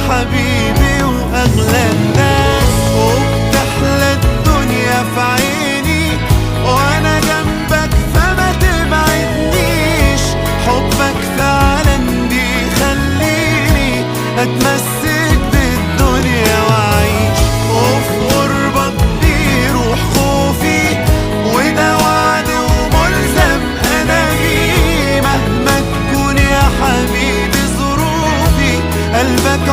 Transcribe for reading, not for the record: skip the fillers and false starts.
حبيبي واغلى الناس، وبتحلى الدنيا في عيني وانا جنبك فما تبعدنيش. حبك فعلا بيخليني اتمسك بالدنيا واعيش، وفي قربك بيروح خوفي وده وعد وملزم انا بيه. مهما تكون يا حبيبي ظروفي قلبك